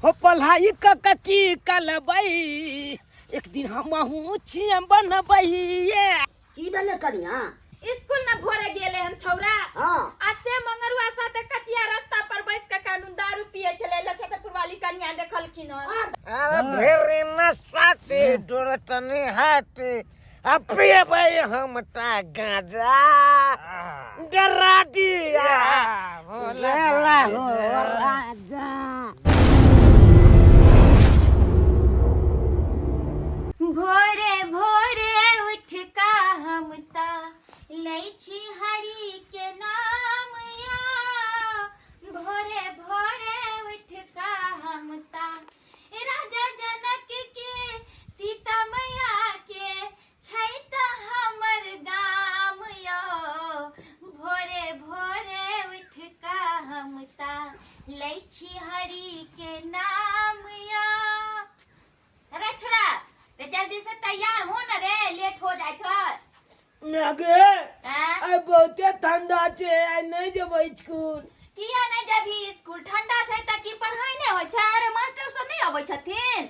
हो पढ़ाई की कलबई एक दिन हम छिए बनबई की बेले करिया स्कूल ना भोरे गेले हम छौरा हां आ से मंगरुआ साथे कचिया रास्ता पर बैठ के कानून दारू पिए चले लछतपुर वाली कन्या देखलखिन अरे भेरी नसाते डोरतनी हाथे अपिए भाई हम ता गाजा डरा दिया बोला राजा भोरे भोरे उठ का हम ता लैछी हरि के नाम या भोरे भोरे उठ का हम ता राजा जनक के सीता मैया के छैत हमर गाम यो भोरे भोरे उठ का हम ता लैछी हरि के नाम या अरे छोड़ा रे जल्दी से तैयार हो ना रे लेट हो जाय छ नागे आई बहुते ठंडा छे आई नहीं जेबै स्कूल किया नहीं जबी स्कूल ठंडा छै त की पढ़ाई नहीं होय छै अरे मास्टर सब नहीं आबै छथिन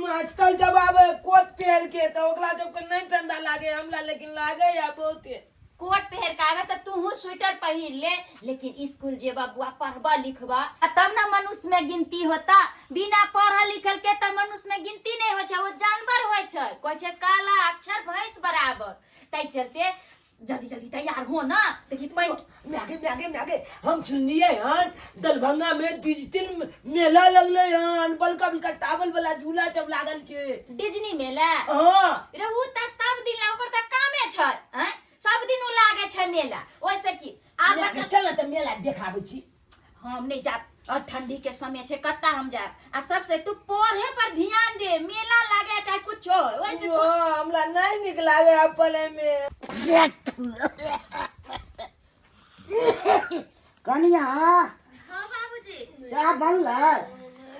मास्टर जब आवे कोट पहन के तो ओकरा सबके नहीं ठंडा लागे हमरा लेकिन लागे या बहुते कोट पहन के आवे त तू स्वेटर पहिर ले लेकिन स्कूल जे बबुआ पढ़बा लिखबा तब ना मनुष्य में गिनती होता बिना पढ़ल लिखल के त मनुष्य में गिनती नहीं होय छै वो जानवर होय छै कोइ छै काला अक्षर भैंस बराबर तै चलते जल्दी जल्दी तैयार हो ना देखी म्यागे हम सुनिए हन दरभंगा में डिजिटल मेला लगले हन बड़का बड़का टावल वाला झूला सब लागल छे डिज्नी मेला हां रे उ त सब दिन ओकर त कामे छै हैं सब दिन उ लागे छै मेला ओइसे की आब चल त मेला देखाबै छी हम नहीं जाब और ठंडी के समय छे कत्ता हम जाब आ सबसे तू पढ़े पर ध्यान दे मेला लागे चाहे कुछ हो वैसे ओ हमरा नहीं निक लागे अपने में कनिया हां बाबूजी चाय बनला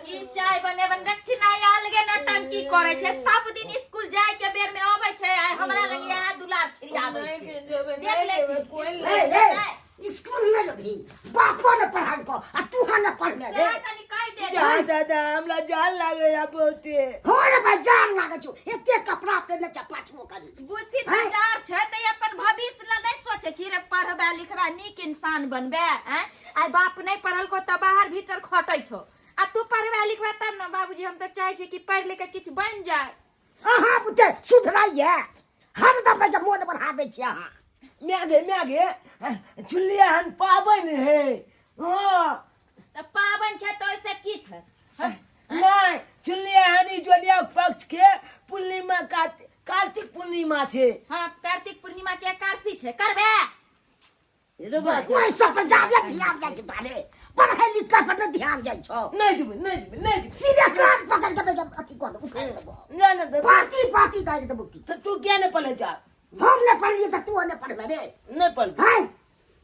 ई चाय बने गट्ठी नहीं अलगे नटंकी करे छे सब दिन स्कूल जाय के बेर में आवे छे आ हमरा लगे यहाँ दुलार छिड़ावे छे देख ले कोई स्कूल में भी बापो ने पढ़ाई को आ तू न पढ़ने रे तनी कह दे जा दादा हमरा जान लागे या बहुते हो रे भाई जान लागे छु एते कपड़ा पहने छ पाछमो करी बुद्धि बाजार छै त अपन भविष्य ल नहीं सोचे छी रे पढ़बा लिखबा नीक इंसान बनबे हैं आइ बाप नहीं पढ़ल को त बाहर भीतर खटै छो आ तू पढ़बा लिखबा तब न बाबूजी हम त चाहे छी कि पढ़ ले के किछ बन जाय अहाँ बुते सुधराइए हर दम जब मोन बढ़ा दे छी अहाँ म्यागे चुल्लिया हन पाबन है हां त पावन छै तो से की छै नहीं चुल्लिया हनी जोलिया पक्ष के पूर्णिमा कार्तिक पूर्णिमा छे हां कार्तिक पूर्णिमा के एकादशी छै करबे कोई सब पर ज्यादा ध्यान जाय के बारे पढ़ाई लिखा पर ध्यान जाय छो नहीं सीधे कान पकड़ के जब अथी को उखाड़ देबो ना ना पाती गाय देबो की तो तू क्या ने पढ़े जा हम ने पढ़िए त तू ने पढ़बे रे नहीं पढ़ हाय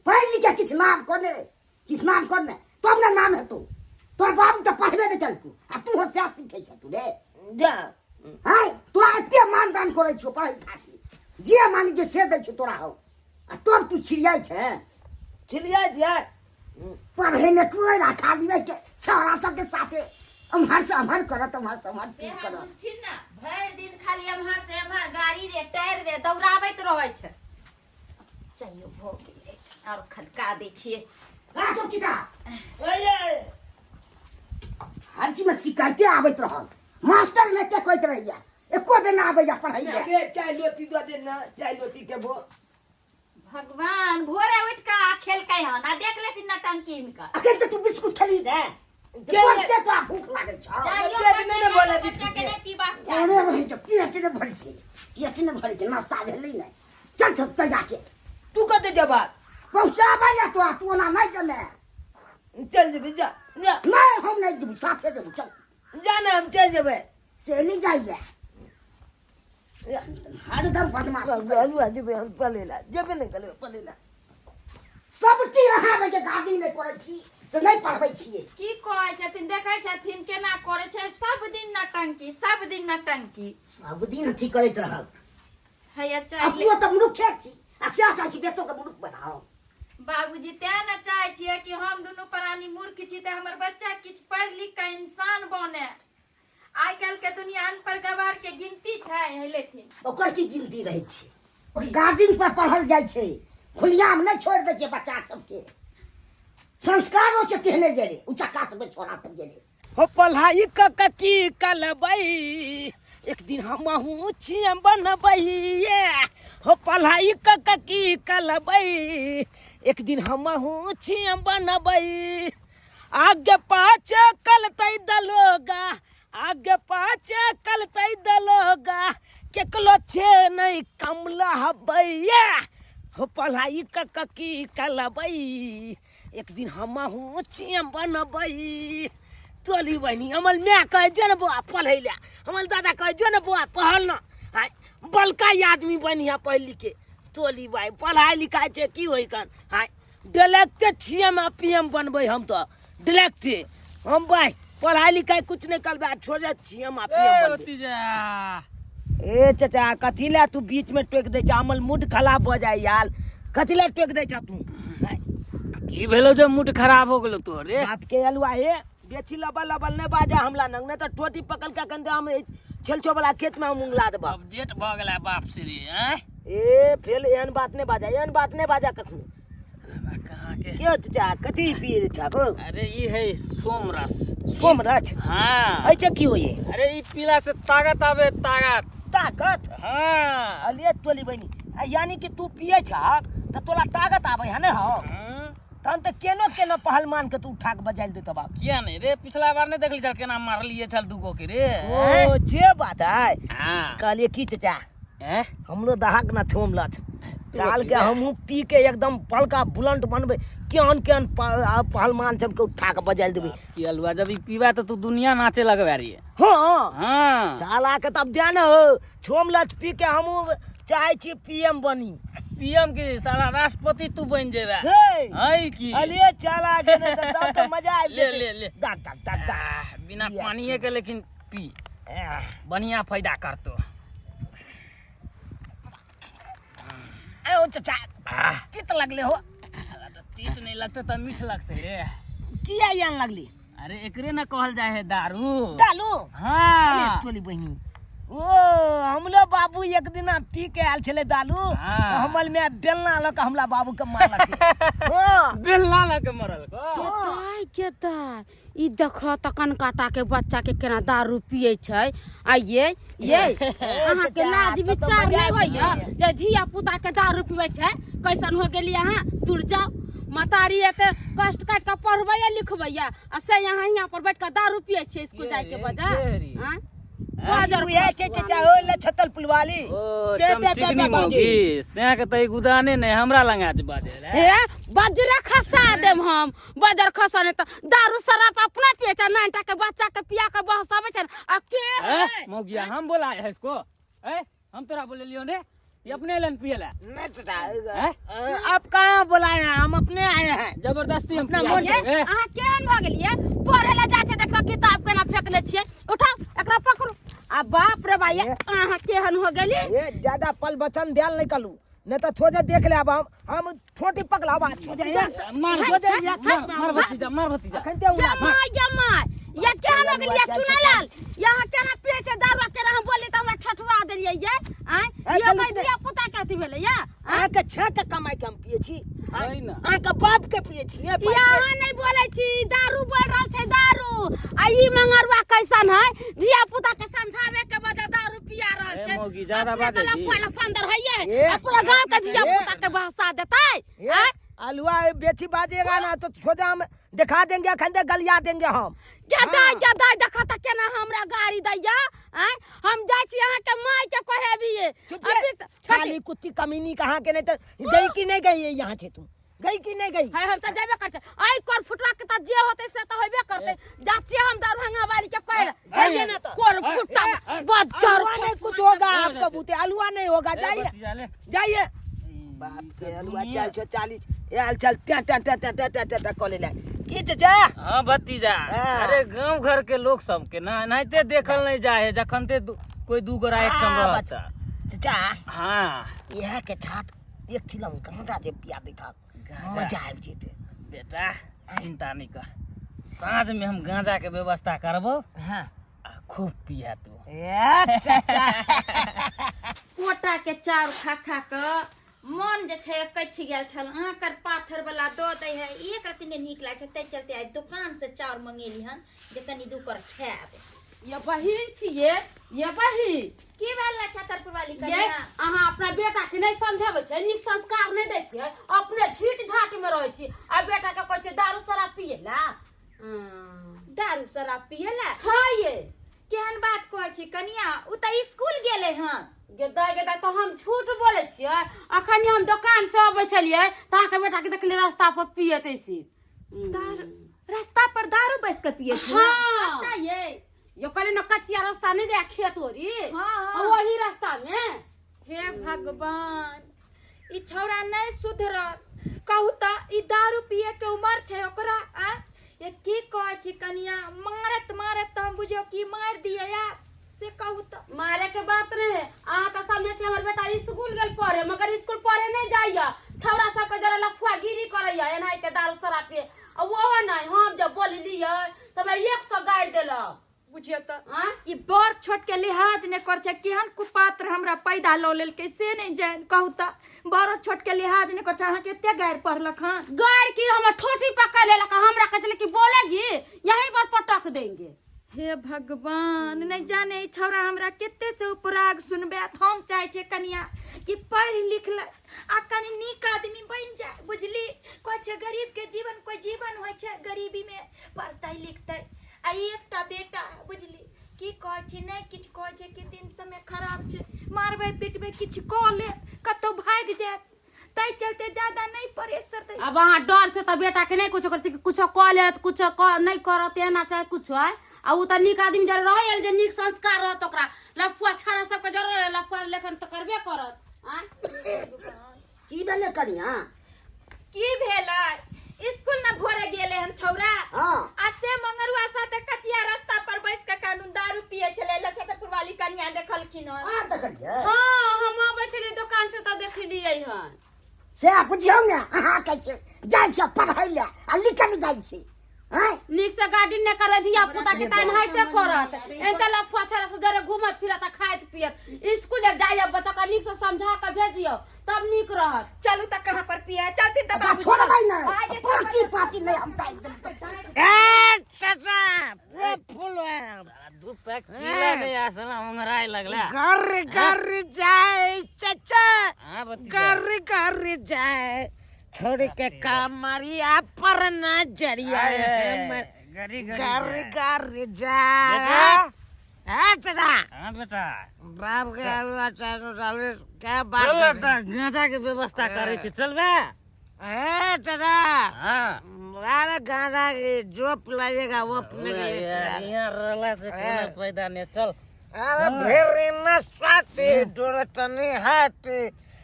पढ़ लिख के किछ नाम करने किस नाम करने तब ना नाम है तू तोर बाप त पढ़बे ने चल तू आ तू होशियार सीखे छ तू रे जा हाय तोरा एते मानदान करे छो पढ़ाई खाती जे मानी जे से दे छ तोरा हो आ तब तू छिड़ियाई छ छिलिया जा पढ़े ने कोई रखा दिवे के छौरा सब के साथे हमहर से हमहर करत हमहर से हमहर से करत मुश्किल ना भर दिन खाली हमहर से हमहर गाड़ी रे टायर रे दौड़ाबैत रहै छै चाहिए भो गेलै और खदका दे छिए आ तो किता ओए हर चीज में शिकायतें आवत रहल मास्टर ने के कहत रहिया एको बे ना आबैया पढ़ाई ले आगे चाय लोटी दो दे ना चाय लोटी के भो भगवान भोरे उठ के खेल के हन आ देख लेती नटंकी इनका अखन तो तू बिस्कुट खली दे पढ़ते तो भूख लागे छ चाहिए पेट नहीं बोले बच्चा के नहीं पीबाक अरे चाही भाई तो पेट ने भर छी पेट ने भर छी नाश्ता भेलै नै चल चल सजा के तू कते जवाब पहुंचाबा या तो तू ना नहीं चले चल जेबे जा नहीं हम नहीं देबू साथे देबू चल जाना हम चल जेबे चली जाइए हरदम बदमाश अलुआ जेबे हम पलेला जेबे नहीं कले पलेला सब टी अहाँ में गाड़ी नहीं करे छी से नहीं पढ़बै छिए की कहै छथिन देखै छथिन केना करे छै सब दिन नटंकी सब दिन अथी करैत रहल हैया अब चाहिए तू तो मुरुख छी आ सियासा छी बेटो के मुरुख बनाओ बाबूजी तें न चाहे छिए कि हम दोनों प्राणी मूर्ख छी त हमर बच्चा किछ पढ़ लिख के इंसान बने। आइ काल्हि के दुनिया अनपढ़ गवार के गिनती छै हेलेथिन। ओकर की गिनती रहे छै? ओकर गार्डन पर पढ़ल जाय छै, खुलियाम नहीं छोड़ दे छै बच्चा सबके। संस्कारों से तेहने जरे उचक्का सब छोड़ा सब जरे हो पढ़ाई की कलबई एक दिन हमहू छियम बनबई। हो पढ़ाई की कलबई एक दिन हमहू छियम बनबई। आगे पाछे कलतई दलोगा, आगे पाछे कलतई दलोगा, केकलो छे नहीं कमला हबैया। हो पढ़ाई की कलबई एक दिन हमहू छियम बनबई। तोली बहनी हमल मैं कहे जो न बुआ पढ़े ला, हमल दादा कहे जो न बुआ पढ़ल न। हाय बलका आदमी बनिया पढ़ लिखे। तोली भाई पढ़ाई लिखाई छे की होई कन। हाय डायरेक्टे सीएम पीएम बनबे हम तो डायरेक्टे। हम भाई पढ़ाई लिखाई कुछ नहीं कर बा छोड़ सीएम पीएम बनबे। ए चाचा कथीला तू बीच में टोक दे छ? हमल मूड खराब हो जाए यार। कथीला टोक दे छ तू? की भेलो जो मूड खराब हो गेलो तोर रे? बाप के अलवा हे बेची लबल लबल ने बाजा हमला नंग ने तो टोटी पकड़ के कंदे हम छेलछो वाला खेत में हम उंगला देबा। अपडेट भ गेला बाप से रे। हैं ए फेल एहन बात ने बाजा, एहन बात ने बाजा कखनी। कहां के क्यों चाचा कथी पिए छ गो? अरे ई है सोमरस। सोमरस? हां ऐसे की होए? अरे ई पीला से ताकत आवे ताकत। ताकत? हां अलिए तोली बनी यानी कि तू पिए छ त तोला ताकत आवे है ने? हो तन त केनो केनो पहलवान के तू उठा के बजाइल दे तबा। किया नहीं रे? पिछला बार नहीं देखली चल केना मार लिए चल दुगो के रे। ओ जे बात है। हां कहलिए की चाचा हैं हमरो दहाक ना थोम लछ चाल के हमहू पी के एकदम पलका बुलंद बनबे। केहन केहन पहलवान सबके उठा के बजाइल देबे। की अलवा जब ई पीवा तो तू दुनिया नाचे लगवा रही है। हाँ हां चाला के तब ध्यान हो छोम लछ पी के हमहू चाहे छी पीएम बनी। पीएम के साला राष्ट्रपति तू बन जेबे। हे है की अलिए चाला के ने तब तो मजा आ ले ले ले दाग दाग दाग दाग बिना पानी के लेकिन पी बढ़िया फायदा करतो। ओ चाचा तीत लगले हो? तीत नहीं लगते तो मीठ लगते रे। किया यान लगली? अरे एकरे ना कहल जाए है दारू। डालू? हाँ तोली बहनी ओ हमलो बाबू एक दिन पी के आल छले दालू तो हमल में बेलना लक हमला बाबू के मारलक। हां बेलना लके मरल को केता ई देख तकन काटा के बच्चा के केना दारू पिए छै। आ ये अहाँ के लाज विचार नहीं होइया जे धिया पुता के दारू पीवे छै? कैसन हो गेली अहाँ? दूर जाओ मतारी एते कष्ट काट के पढ़बैया लिखबैया आ से यहाँ पर बैठ के दारू पिए छै स्कूल जाए के बजा। हां बाजार ये चाचा हो ल छतल पुलवाली ओ चमचिकनी मोगी से के तई गुदाने नहीं हमरा लंगा जे बाजे रे। हे बजरा खसा देम हम। बजर खसा ने तो दारू शराब अपना पिए छ। नानटा के बच्चा के पिया के बहसावे छ। आ के मोगिया हम बोलाए है इसको? हम तोरा बोले लियो ने? ये अपने लन पियला नहीं चाचा आप कहां बुलाए हैं? हम अपने आए हैं जबरदस्ती हम अपना पिया मन देबे। अहाँ केहन भ गेलिए? पढ़े ला जाय छै देखो किताब केना फेकले छिए। उठाओ एकरा पकड़ू। आ बाप रे भाई अहाँ केहन हो गेली? ये ज्यादा पल बचन ध्यान नहीं कलू नहीं तो छोजे देख ले। अब हम छोटी पकड़ा बात छोजे मार भतीजा मार भतीजा। खनते उला जमा या केहन हो गेलिए? चुनालाल यहाँ केना पिए छै दारू? केना हम बोली त हमरा ठठवा देलिए ये? ये कह दिया पुता के अथी भेले या? आ के छ के कमाई के हम पिए छी। है ना आ के बाप के पिए छी। यहाँ नहीं बोले छी दारू बोल रहल छै दारू। आ ई मंगरवा कैसन है? धिया पुता के समझावे के वजह दारू पिया रहल छै। मोगी ज्यादा बात है जी। फल फंदर है पूरा गांव के धिया पुता के बहसा देतै। अलुआ बेची बाजेगा ना तो सोजा हम दिखा देंगे खंदे गलिया देंगे हम। ज्यादा देखा त केना हमरा गाड़ी दैया। हम जाय छी अहाँ के माय के कहे भी अभी खाली कुत्ती कमीनी कहां के नहीं तो गई की नहीं गई यहाँ से? तुम गई की नहीं गई? है हम त जेबे करते। आई कर फुटवा के त जे होते से त होबे करते। जाती हम दरभंगा वाली के कह जाइए ना तो कर फुटवा बच्चा नहीं कुछ होगा आपका बूते अलुआ नहीं होगा। जाइए जाइए बाप के अलुआ 440 यार चल टा टा टा टा टा टा कॉले ले की चाचा। हां भतीजा अरे गांव घर के लोग सब के ना नाइते देखल नहीं जाए जखन ते कोई दू गोरा एक कम रहता चाचा। हां यह के छात एक छिलम कहां जाते पिया देता मजा आबि जेतै। बेटा चिंता नहीं कर, साँझ में हम गांजा के व्यवस्था करबो हाँ आ खूब पिया तू। पोटा के चाउर खा खा के मन जे छै कच गेल छल। आकर पाथर वाला दऽ दै है, एक रत्ती ने नीक लागे छै, तै चलते आइ दुकान से चाउर मंगेली हन जे कनी दुकर खाएब। ये बहिन छिए, ये बहिन की भेल ला छतरपुर वाली ये कनिया? अहाँ अपना बेटा के नहीं समझाबै छै, नीक संस्कार नहीं दै छियै, अपने झीट झाट में रहै छी आ बेटा के कहै छै दारू शराब पिए ला। दारू शराब पियला? हाँ ये केहन बात कहै छी कनिया? उ त स्कूल गेले हन। गेदा तो हम झूठ बोले छियै। अखनी हम दुकान से अबै छलियै ताके बेटा के देखलियै रास्ता पर पियत ऐसी। दारू रास्ता पर दारू बैस के पिए छी? हाँ। पता ये यो कने न कच्चिया रास्ता नहीं जाए खेत ओरी, हाँ। वही रास्ता में। हे भगवान, ई छौड़ा नहीं सुधरल। कहू त ई दारू पिए के उम्र छै ओकरा। आ ये की कहै छी कनिया? मारत मारत त हम बुझियो की मार दिए यार से कहू त। मारे के बात नहीं है, अहाँ तो समझे छी हमर बेटा स्कूल गेल पढ़े, मगर स्कूल पढ़े नहीं जाइया। छौड़ा सब के जरा लफुआ गिरी करैया एनाइ के दारू शराब पे। आ वो नहीं हम जब बोललियै त हमरा 100 गाड़ देलक। बुझियो त हाँ? ई बड़ छोट के लिहाज ने कर छै। केहन कुपात्र हमरा पैदा ल लेल के से नहीं जान। कहू त बड़ छोट के लिहाज ने कर छै। अहाँ केते गायर पढ़लक हन? गाड़ की हमर ठोठी पकड़ लेलक, हमरा कहले कि बोलेगी यहीं पर पटक देंगे। हे भगवान, नहीं जाने ई छौड़ा हमरा केते से उपराग सुनबे। हम चाहे छे कनिया कि पढ़ लिख ले आ कनी नीक आदमी बन जाए। बुझली? कोई छे गरीब के जीवन कोई जीवन होय छे गरीबी में, पढ़तै लिखतै। आ एकटा बेटा बुझली की कहै छी नहीं किछ कहै छै कि दिन समय खराब छै, मारबै पिटबै किछ क ले कतो भाग जात। तै चलते ज्यादा नहीं प्रेशर दै। अब अहाँ डर से तो बेटा के नहीं कुछ करते कि कुछ कह लेत कुछ नहीं करत एना चाहे कुछ है। आ उ त नीक आदमी जरे रहे जे नीक संस्कार रहत ओकरा। लफुआ छाड़ा सब के जरे लफुआ लेखन त करबे करत। की भेलै कनिया? की भेलै? स्कूल न भोरे गेले हन छौरा। हाँ। आ से मंगरुआ साथे कचिया रास्ता पर बैस के कानून दारू पिए छले। लछतरपुर वाली कन्या देखलखिन हन। हाँ देखलियै। हां हम आबै छलियै दुकान से त देखलियै हन। से बुझियौ ने, अहाँ कहै छै जाइ छै पढ़ै ले आ लिखल जाइ छै। हैं? नीक से गाड़ी ने करे धिया पुता के तैन हाइते करत। एते लफुआ छाड़ा से जरे घुमत फिरत खाइत पियत। स्कूल जाइए बच्चा का नीक से समझा के भेजियो तब नीक रहत। चलू त कहां पर पिए? चलती त बा छोड़बै ना, पार्टी नहीं हम ताई दे। ए चाचा पूरा फुल है। दू पैक पीला नहीं आसला मंगराय लगला। घर जाए चाचा, हां बती घर जाए छोड़ के कामरिया पर न जरिया गरी घर जाए। है चाचा? हां बेटा बाप के आलू चाचा डाले क्या बात चल कर बेटा गांजा के व्यवस्था करे छी चलबे। है चाचा? हां अरे गांजा की जो पिलाइएगा वो अपने के लिए यार यहाँ रहला से कोनो फायदा नहीं। चल अरे भेरी नसाती डोरतनी हाथी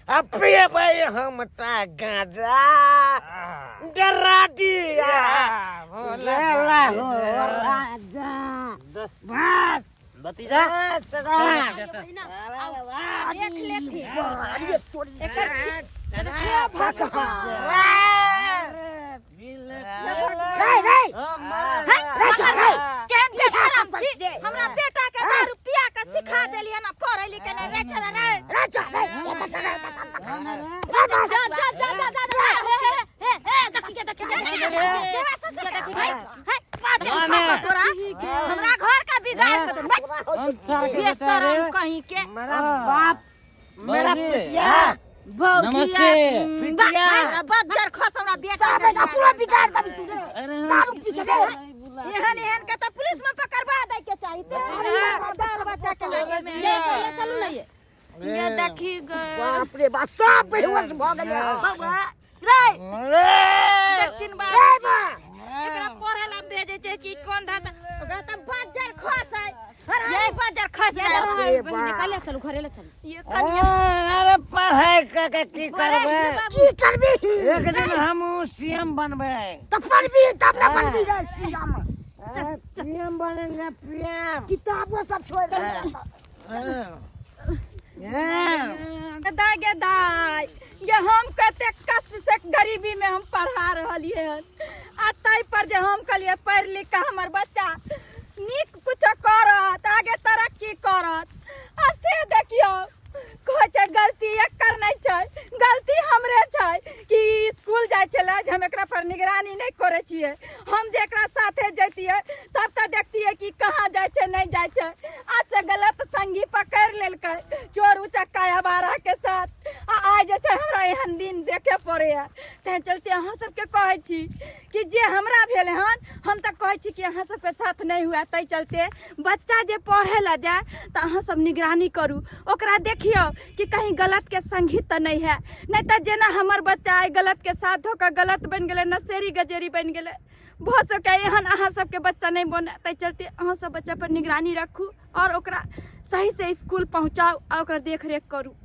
अपिए भाई हम ता गांजा डरा दिया बोला हो राजा 10 बात भतीजा चाचा देख लेती। अरे तोरी नहीं नहीं केहन के खराब छी? हमरा बेटा के दारू पिया के सिखा देली हन पढ़े लिखे नहीं रे चला रे। हमरा घर का बिगाड़ के दे। बेशरम कहीं के। मेरा बाप मेरा पिटिया नमस्ते। हमरा बज्जर खस हमरा बेटा के पूरा बिगाड़ दबी तू दारू पी के दे। एहन के तो पुलिस में पकड़वा दे के चाहिए। बाल बच्चा के लगे में ले चलू ना ये देखी गए। बाप रे बाप सब बेहोश भ गेलै। बाबा रे देखिन बाबा एकरा पढ़े ला भेजे छै कि कोन धात ओकरा त बज्जर खस है। अरे बज्जर खस है। निकाले चलू घरे ले चलू। ये कन्या अरे पढ़ाई के की करबे? की करबी? एक दिन हम सीएम बनबे। तो पढ़बी तब ना पढ़बी रे सीएम। पीएम बनेंगे पीएम। किताबों सब छोड़ दे। दाई गे दाई ये हम कते कष्ट से गरीबी में हम पढ़ा रहलिए हन आ ताई पर जे हम कहलिए पढ़ लिख के हमर बच्चा नीक कुछ करत आगे तरक्की करत आ से देखियो कहै छै गलती एकर नहीं छै गलती हमरे छै कि स्कूल जाय छले जे हम एकरा पर निगरानी नहीं करे छिए हम जे एकरा साथे जैतिए तब त देखतिए कि कहाँ जाय छै नहीं जाय छै आज से गलत संगी पकड़ लेलकै चोर उचक्का आवारा के साथ आ जे छै हमरा एहन दिन देखे पड़े है तै चलते अहाँ सबके कहै छी कि जे हमरा भेल हन हम त कहै छी कि अहाँ सबके साथ नहीं हुआ तै चलते बच्चा जे पढ़े ला जाए त अहाँ सब निगरानी करू ओकरा देखियो कि कहीं गलत के संगी त नहीं है नहीं त जेना हमर बच्चा आई गलत के साथ होकर गलत बन गेले नशेरी गजेरी बन गेले भ सके एहन अहाँ सबके बच्चा नहीं बने तै चलते अहाँ सब बच्चा पर निगरानी रखू और ओकरा सही से स्कूल पहुंचाओ और ओकरा देख रेख करू।